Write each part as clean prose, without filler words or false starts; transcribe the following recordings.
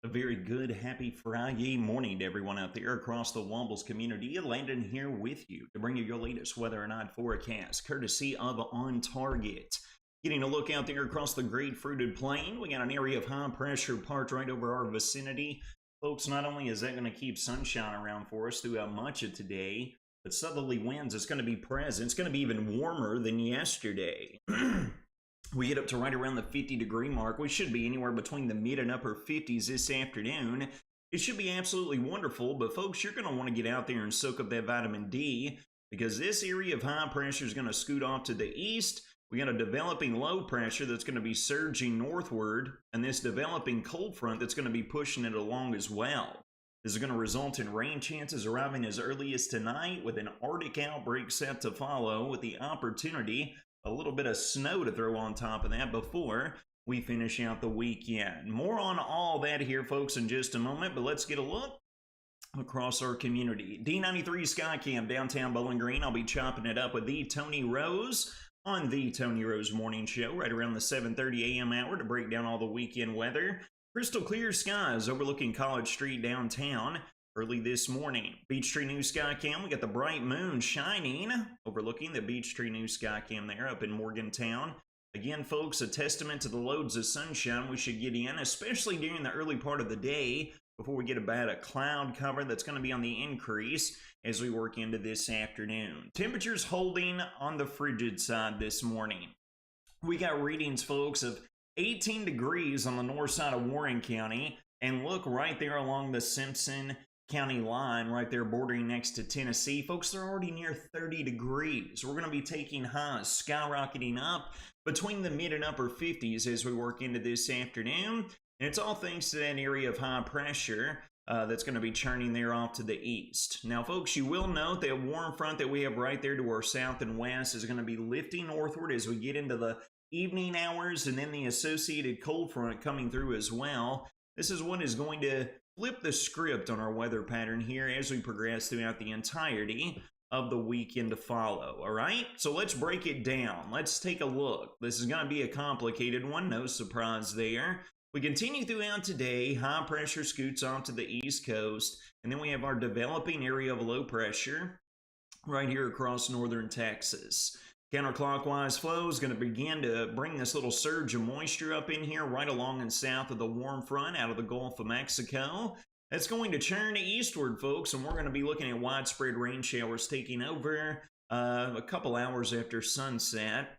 A very good, happy Friday morning to everyone out there across the Wombles community. Landon here with you to bring you your latest weather and night forecast, courtesy of On Target. Getting a look out there across the great fruited plain, we got an area of high pressure parked right over our vicinity. Folks, not only is that going to keep sunshine around for us throughout much of today, but southerly winds is going to be present. It's going to be even warmer than yesterday. We get up to right around the 50-degree mark. We should be anywhere between the mid and upper 50s this afternoon. It should be absolutely wonderful, but folks, you're going to want to get out there and soak up that vitamin D because this area of high pressure is going to scoot off to the east. We got a developing low pressure that's going to be surging northward, and this developing cold front that's going to be pushing it along as well. This is going to result in rain chances arriving as early as tonight, with an Arctic outbreak set to follow, with the opportunity a little bit of snow to throw on top of that before we finish out the weekend. More on all that here, folks, in just a moment, but let's get a look across our community. D93 Skycam, downtown Bowling Green. I'll be chopping it up with the Tony Rose on the Tony Rose Morning Show right around the 7:30 a.m. hour to break down all the weekend weather. Crystal clear skies overlooking College Street downtown early this morning. Beechtree News Skycam, we got the bright moon shining overlooking the Beechtree News Skycam there up in Morgantown. Again, folks, a testament to the loads of sunshine we should get in, especially during the early part of the day before we get about a cloud cover that's going to be on the increase as we work into this afternoon. Temperatures holding on the frigid side this morning. We got readings, folks, of 18 degrees on the north side of Warren County, and look right there along the Simpson County line right there bordering next to Tennessee. Folks, they're already near 30 degrees. We're going to be taking highs skyrocketing up between the mid and upper 50s as we work into this afternoon. And it's all thanks to that area of high pressure that's going to be churning there off to the east. Now, folks, you will note that warm front that we have right there to our south and west is going to be lifting northward as we get into the evening hours, and then the associated cold front coming through as well. This is what is going to flip the script on our weather pattern here as we progress throughout the entirety of the weekend to follow, all right? So let's break it down. Let's take a look. This is going to be a complicated one, no surprise there. We continue throughout today. High pressure scoots off to the east coast, and then we have our developing area of low pressure right here across northern Texas. Counterclockwise flow is going to begin to bring this little surge of moisture up in here right along and south of the warm front out of the Gulf of Mexico. That's going to churn eastward, folks, and we're going to be looking at widespread rain showers taking over a couple hours after sunset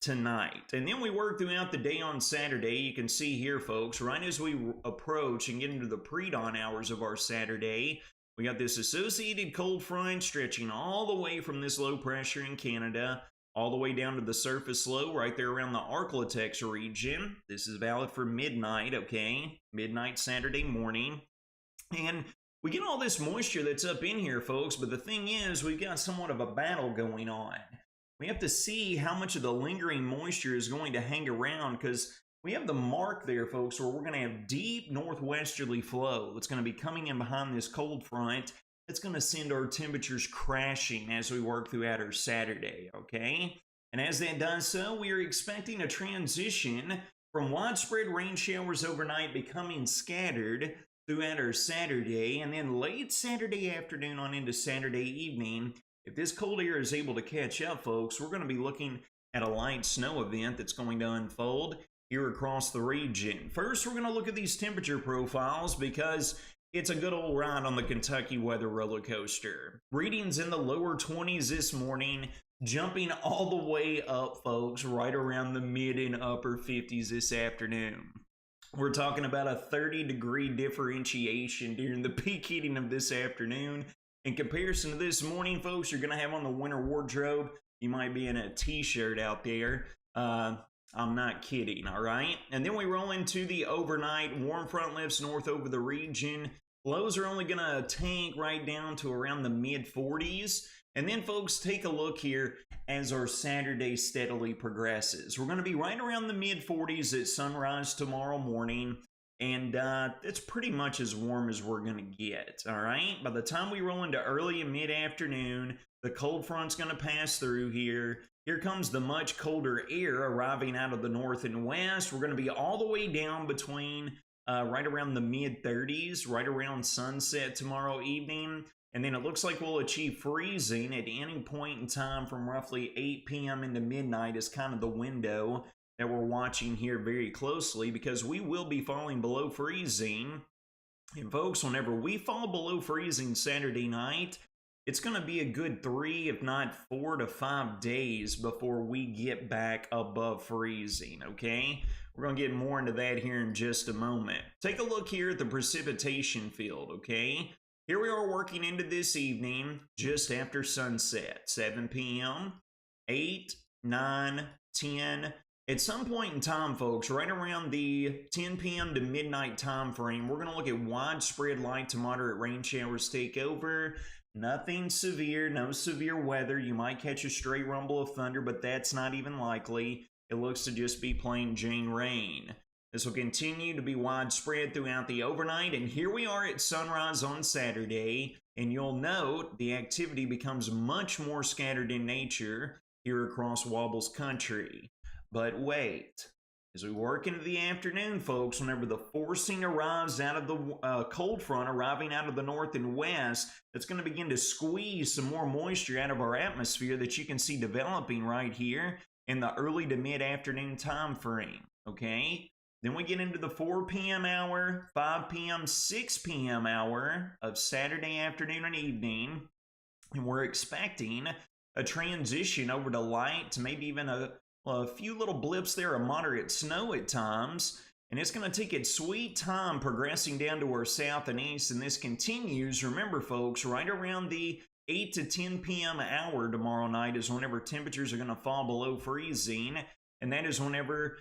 tonight. And then we work throughout the day on Saturday. You can see here, folks, right as we approach and get into the pre-dawn hours of our Saturday, we got this associated cold front stretching all the way from this low pressure in Canada all the way down to the surface low right there around the Arklatex region. This is valid for midnight, okay? Midnight Saturday morning. And we get all this moisture that's up in here, folks, but the thing is, we've got somewhat of a battle going on. We have to see how much of the lingering moisture is going to hang around, because we have the mark there, folks, where we're going to have deep northwesterly flow that's going to be coming in behind this cold front. It's going to send our temperatures crashing as we work throughout our Saturday, okay? And as that does so, we are expecting a transition from widespread rain showers overnight becoming scattered throughout our Saturday, and then late Saturday afternoon on into Saturday evening. If this cold air is able to catch up, folks, we're going to be looking at a light snow event that's going to unfold here across the region. First, we're going to look at these temperature profiles because it's a good old ride on the Kentucky weather roller coaster. Readings in the lower 20s this morning, jumping all the way up, folks, right around the mid and upper 50s this afternoon. We're talking about a 30-degree differentiation during the peak heating of this afternoon. In comparison to this morning, folks, you're going to have on the winter wardrobe. You might be in a t-shirt out there. I'm not kidding, all right? And then we roll into the overnight. Warm front lifts north over the region. Lows are only going to tank right down to around the mid-40s. And then, folks, take a look here as our Saturday steadily progresses. We're going to be right around the mid-40s at sunrise tomorrow morning. And it's pretty much as warm as we're going to get, all right? By the time we roll into early and mid-afternoon, the cold front's going to pass through here. Here comes the much colder air arriving out of the north and west. We're going to be all the way down between right around the mid 30s, right around sunset tomorrow evening. And then it looks like we'll achieve freezing at any point in time from roughly 8 p.m. into midnight is kind of the window that we're watching here very closely, because we will be falling below freezing. And folks, whenever we fall below freezing Saturday night, it's going to be a good 3, if not 4 to 5 days before we get back above freezing, okay? We're going to get more into that here in just a moment. Take a look here at the precipitation field, okay? Here we are working into this evening, just after sunset, 7 p.m., 8, 9, 10. At some point in time, folks, right around the 10 p.m. to midnight time frame, we're going to look at widespread light to moderate rain showers take over. Nothing severe, no severe weather. You might catch a stray rumble of thunder, but that's not even likely. It looks to just be plain Jane rain. This will continue to be widespread throughout the overnight, and here we are at sunrise on Saturday, and you'll note the activity becomes much more scattered in nature here across Wobbles country. But wait, as we work into the afternoon, folks, whenever the forcing arrives out of the cold front arriving out of the north and west, that's going to begin to squeeze some more moisture out of our atmosphere that you can see developing right here in the early to mid-afternoon time frame, okay? Then we get into the 4 p.m. hour, 5 p.m., 6 p.m. hour of Saturday afternoon and evening, and we're expecting a transition over to light to maybe even a few little blips there of moderate snow at times, and it's going to take its sweet time progressing down to our south and east, and this continues, remember folks, right around the 8 to 10 p.m. hour tomorrow night is whenever temperatures are going to fall below freezing, and that is whenever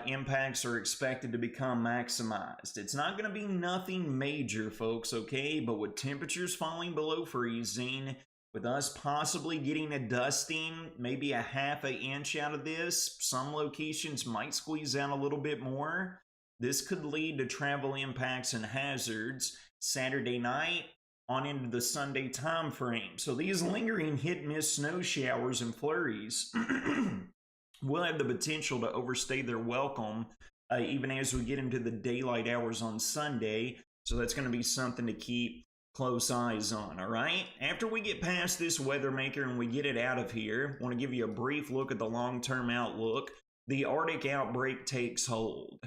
impacts are expected to become maximized. It's not going to be nothing major, folks, okay? But with temperatures falling below freezing, with us possibly getting a dusting, maybe a half an inch out of this, some locations might squeeze out a little bit more. This could lead to travel impacts and hazards Saturday night on into the Sunday time frame. So these lingering hit-miss snow showers and flurries will have the potential to overstay their welcome even as we get into the daylight hours on Sunday. So that's going to be something to keep close eyes on, all right? After we get past this weather maker and we get it out of here, I want to give you a brief look at the long-term outlook. The Arctic outbreak takes hold.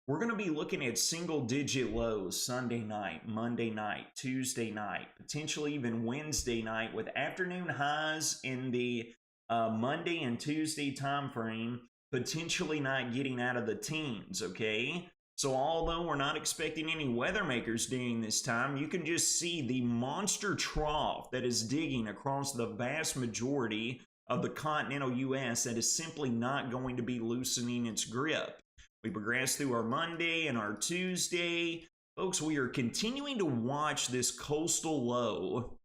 We're going to be looking at single-digit lows Sunday night, Monday night, Tuesday night, potentially even Wednesday night, with afternoon highs in the Monday and Tuesday time frame, potentially not getting out of the teens, okay? So although we're not expecting any weather makers during this time, you can just see the monster trough that is digging across the vast majority of the continental U.S. that is simply not going to be loosening its grip. We progress through our Monday and our Tuesday. Folks, we are continuing to watch this coastal low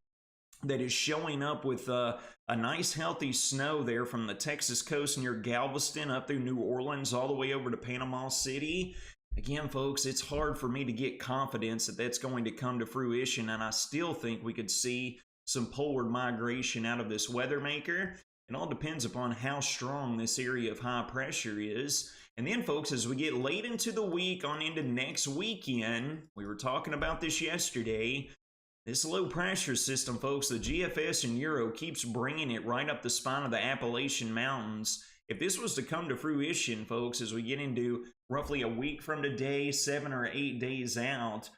that is showing up with a nice healthy snow there from the Texas coast near Galveston up through New Orleans all the way over to Panama City. Again, folks, it's hard for me to get confidence that that's going to come to fruition, and I still think we could see some poleward migration out of this weather maker. It all depends upon how strong this area of high pressure is. And then, folks, as we get late into the week on into next weekend, we were talking about this yesterday, this low pressure system, folks, the GFS and Euro keeps bringing it right up the spine of the Appalachian Mountains. If this was to come to fruition, folks, as we get into roughly a week from today, 7 or 8 days out,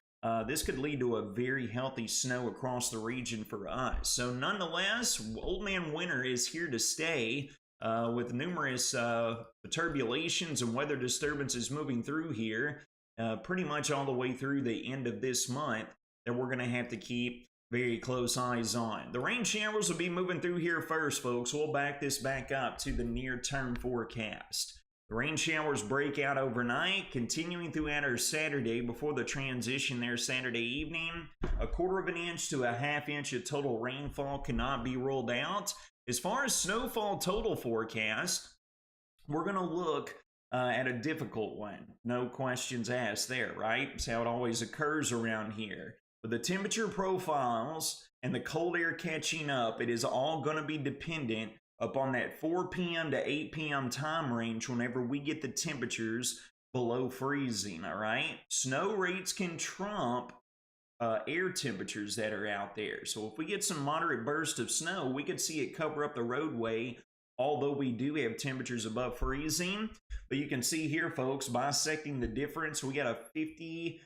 this could lead to a very healthy snow across the region for us. So nonetheless, Old Man Winter is here to stay with numerous turbulations and weather disturbances moving through here pretty much all the way through the end of this month that we're going to have to keep very close eyes on. The rain showers will be moving through here first, folks. We'll back this back up to the near-term forecast. The rain showers break out overnight, continuing throughout our Saturday before the transition there Saturday evening. 1/4 of an inch to a 1/2 inch of total rainfall cannot be ruled out. As far as snowfall total forecast, we're going to look at a difficult one. No questions asked there, right? It's how it always occurs around here. With the temperature profiles and the cold air catching up, it is all going to be dependent upon that 4 p.m. to 8 p.m. time range whenever we get the temperatures below freezing, all right? Snow rates can trump air temperatures that are out there. So if we get some moderate burst of snow, we could see it cover up the roadway, although we do have temperatures above freezing. But you can see here, folks, bisecting the difference, we got a 50%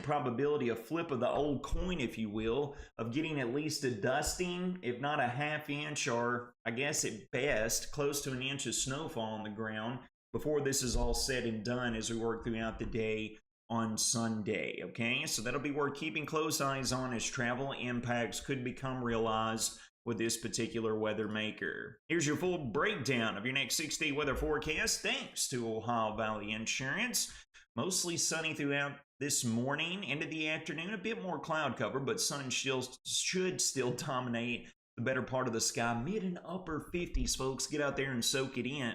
probability, a flip of the old coin, if you will, of getting at least a dusting, if not a half inch, or I guess at best, close to an inch of snowfall on the ground before this is all said and done as we work throughout the day on Sunday. Okay, so that'll be worth keeping close eyes on as travel impacts could become realized with this particular weather maker. Here's your full breakdown of your next 6-day weather forecast thanks to Ohio Valley Insurance. Mostly sunny throughout this morning into the afternoon, a bit more cloud cover, but sun should still dominate the better part of the sky. Mid and upper 50s, folks. Get out there and soak it in.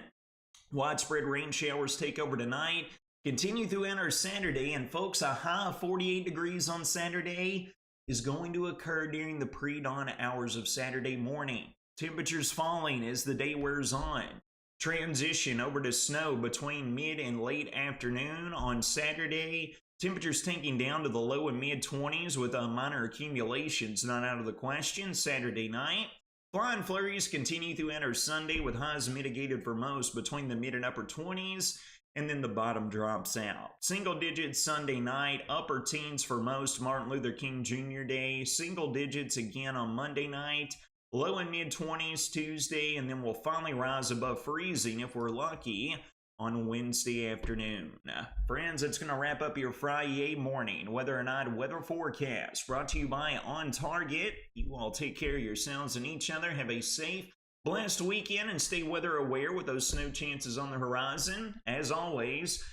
Widespread rain showers take over tonight. Continue throughout our Saturday, and folks, a high of 48 degrees on Saturday is going to occur during the pre-dawn hours of Saturday morning. Temperatures falling as the day wears on. Transition over to snow between mid and late afternoon on Saturday. Temperatures tanking down to the low and mid 20s with minor accumulations not out of the question Saturday night. Flying flurries continue throughout our Sunday with highs mitigated for most between the mid and upper 20s, and then the bottom drops out. Single digits Sunday night, upper teens for most Martin Luther King Jr. Day, single digits again on Monday night, low and mid 20s Tuesday, and then we'll finally rise above freezing if we're lucky on Wednesday afternoon. Friends, it's going to wrap up your Friday morning Whether or Not weather forecast brought to you by On Target. You all take care of yourselves and each other. Have a safe, blessed weekend and stay weather aware with those snow chances on the horizon. As always,